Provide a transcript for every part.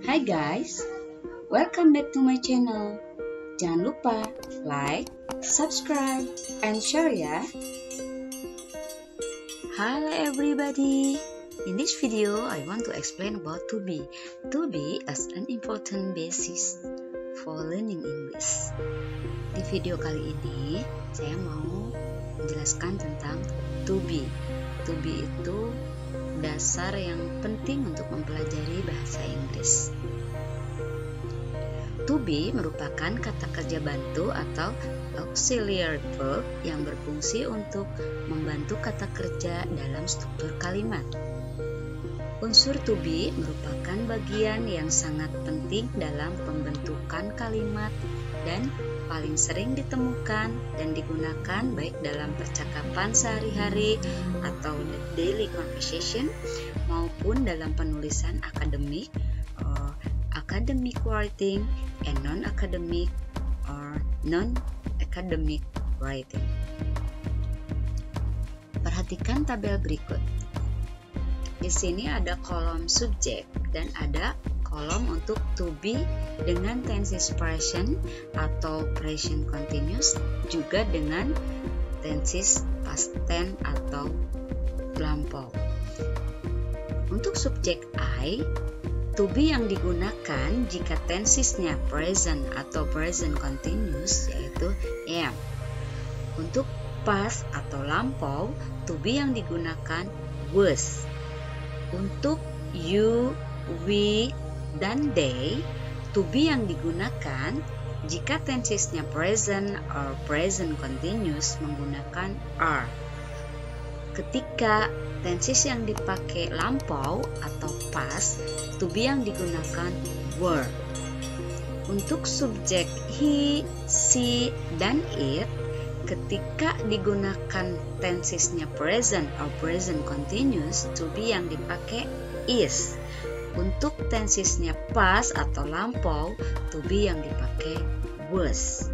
Hai guys, welcome back to my channel. Jangan lupa like, subscribe, and share ya. Hello everybody. In this video, I want to explain about to be. To be as an important basis for learning English. Di video kali ini, saya mau menjelaskan tentang to be. To be itu dasar yang penting untuk mempelajari bahasa Inggris. To be merupakan kata kerja bantu atau auxiliary verb yang berfungsi untuk membantu kata kerja dalam struktur kalimat. Unsur to be merupakan bagian yang sangat penting dalam pembentukan kalimat dan paling sering ditemukan dan digunakan baik dalam percakapan sehari-hari atau daily conversation maupun dalam penulisan akademik, academic writing, and non-academic or non-academic writing. Perhatikan tabel berikut. Di sini ada kolom subjek dan ada kolom untuk to be dengan tenses present atau present continuous, juga dengan tenses past tense atau lampau. Untuk subjek I, to be yang digunakan jika tensesnya present atau present continuous yaitu am. Untuk past atau lampau, to be yang digunakan was. Untuk you, we, dan they, to be yang digunakan jika tensesnya present or present continuous menggunakan are. Ketika tenses yang dipakai lampau atau past, to be yang digunakan were. Untuk subjek he, she, dan it, ketika digunakan tensesnya present or present continuous, to be yang dipakai is. Untuk tensesnya past atau lampau, to be yang dipakai was.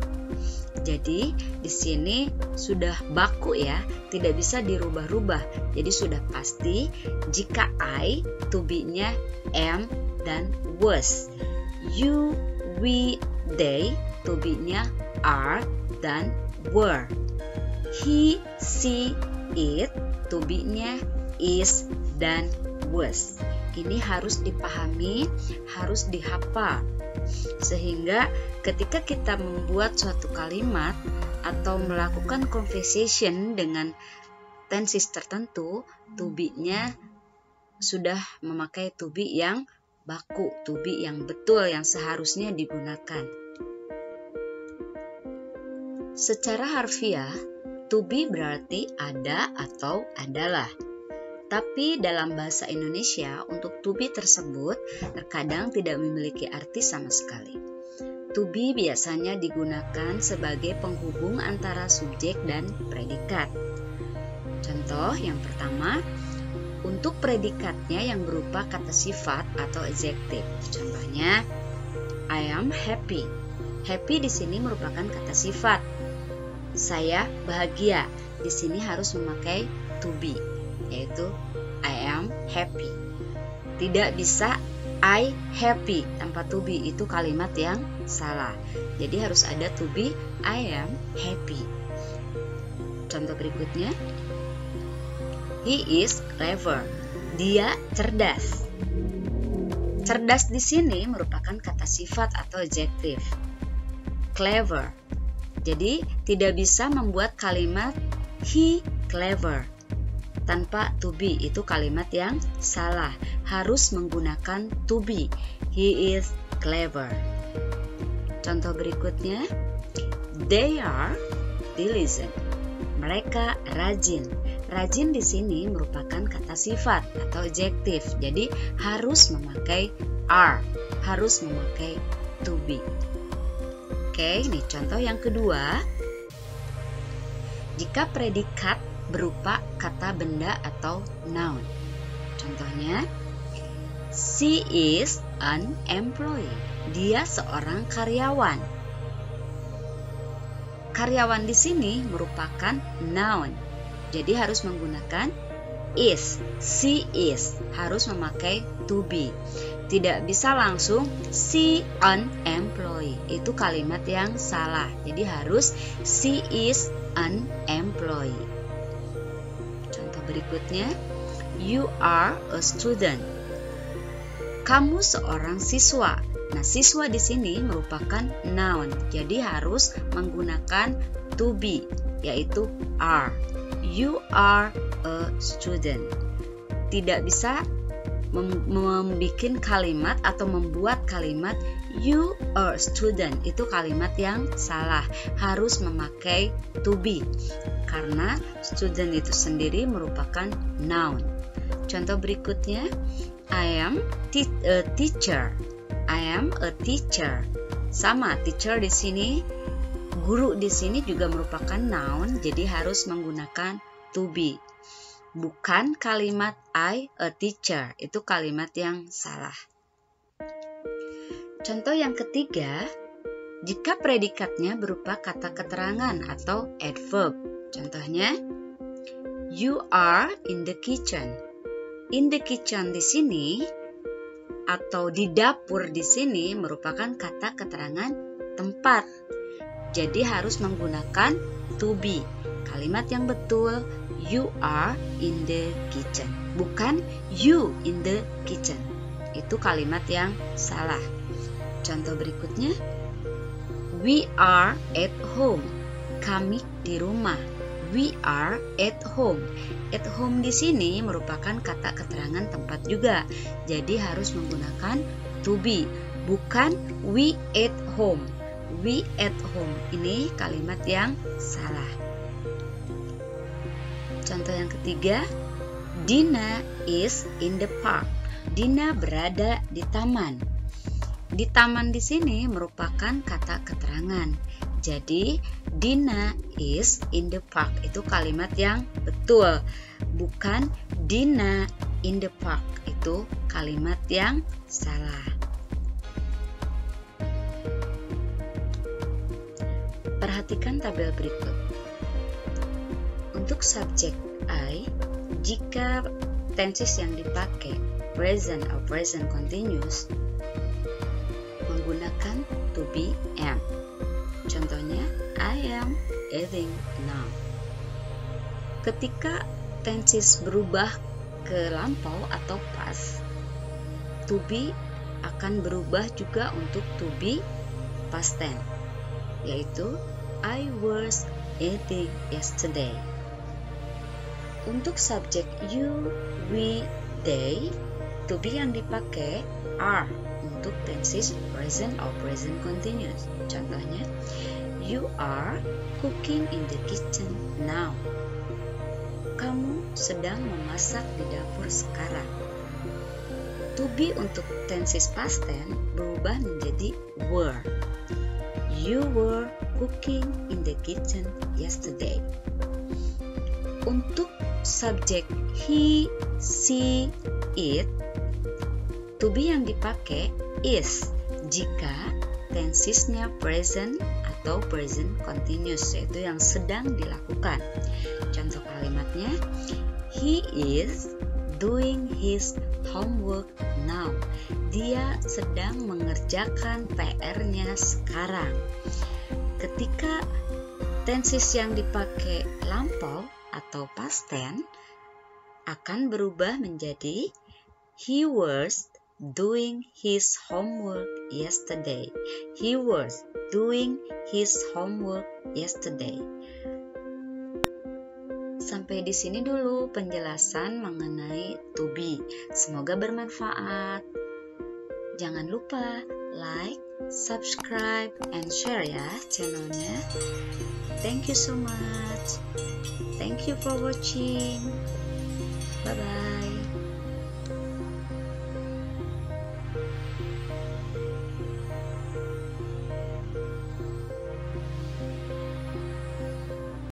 Jadi di sini sudah baku ya, tidak bisa dirubah-rubah. Jadi sudah pasti jika I, to be-nya am dan was. You, we, they, to be-nya are dan were. He, she, it, to be-nya is dan was. Ini harus dipahami, harus dihafal. Sehingga ketika kita membuat suatu kalimat atau melakukan conversation dengan tenses tertentu, to be-nya sudah memakai to be yang baku, to be yang betul, yang seharusnya digunakan. Secara harfiah, to be berarti ada atau adalah. Tapi dalam bahasa Indonesia, untuk to be tersebut terkadang tidak memiliki arti sama sekali. To be biasanya digunakan sebagai penghubung antara subjek dan predikat. Contoh yang pertama, untuk predikatnya yang berupa kata sifat atau adjektif. Contohnya, I am happy. Happy di sini merupakan kata sifat. Saya bahagia. Di sini harus memakai to be, yaitu I am happy. Tidak bisa I happy tanpa to be, itu kalimat yang salah. Jadi harus ada to be I am happy. Contoh berikutnya, he is clever. Dia cerdas. Cerdas di sini merupakan kata sifat atau adjektif. Clever. Jadi tidak bisa membuat kalimat he clever tanpa to be, itu kalimat yang salah. Harus menggunakan to be. He is clever. Contoh berikutnya, they are diligent. Mereka rajin. Rajin di sini merupakan kata sifat atau adjektif. Jadi harus memakai are, harus memakai to be. Oke, ini contoh yang kedua. Jika predikat berupa kata benda atau noun. Contohnya, she is an employee. Dia seorang karyawan. Karyawan di sini merupakan noun. Jadi harus menggunakan is. She is harus memakai to be. Tidak bisa langsung she an employee. Itu kalimat yang salah. Jadi harus she is an employee. Contoh berikutnya, you are a student. Kamu seorang siswa. Nah, siswa di sini merupakan noun. Jadi harus menggunakan to be, yaitu are. You are a student. Tidak bisa membuat kalimat atau membuat kalimat you are a student. Itu kalimat yang salah. Harus memakai to be karena student itu sendiri merupakan noun. Contoh berikutnya, I am a teacher. I am a teacher. Sama, teacher di sini, guru di sini juga merupakan noun, jadi harus menggunakan to be. Bukan kalimat I a teacher, itu kalimat yang salah. Contoh yang ketiga, jika predikatnya berupa kata keterangan atau adverb. Contohnya, you are in the kitchen. In the kitchen di sini atau di dapur di sini merupakan kata keterangan tempat. Jadi harus menggunakan to be. Kalimat yang betul, you are in the kitchen, bukan you in the kitchen. Itu kalimat yang salah. Contoh berikutnya, we are at home. Kami di rumah. We are at home. At home di sini merupakan kata keterangan tempat juga. Jadi harus menggunakan to be, bukan we at home. We at home. Ini kalimat yang salah. Contoh yang ketiga, Dina is in the park. Dina berada di taman. Di taman di sini merupakan kata keterangan. Jadi, Dina is in the park. Itu kalimat yang betul. Bukan Dina in the park. Itu kalimat yang salah. Perhatikan tabel berikut. Untuk subjek I, jika tenses yang dipakai present or present continuous menggunakan to be am. Contohnya, I am eating now. Ketika tenses berubah ke lampau atau past, to be akan berubah juga untuk to be past tense, yaitu I was eating yesterday. Untuk subjek you, we, they, to be yang dipakai are untuk tenses present or present continuous. Contohnya, you are cooking in the kitchen now. Kamu sedang memasak di dapur sekarang. To be untuk tenses past tense berubah menjadi were. You were cooking in the kitchen yesterday. Untuk subjek he, she, it, to be yang dipakai is jika tensesnya present atau present continuous, yaitu yang sedang dilakukan. Contoh kalimatnya, he is doing his homework now. Dia sedang mengerjakan PR-nya sekarang. Ketika tenses yang dipakai lampau atau past tense akan berubah menjadi he was doing his homework yesterday. He was doing his homework yesterday. Sampai di sini dulu penjelasan mengenai to be. Semoga bermanfaat. Jangan lupa like, subscribe, and share ya channelnya. Thank you so much. Thank you for watching. Bye-bye.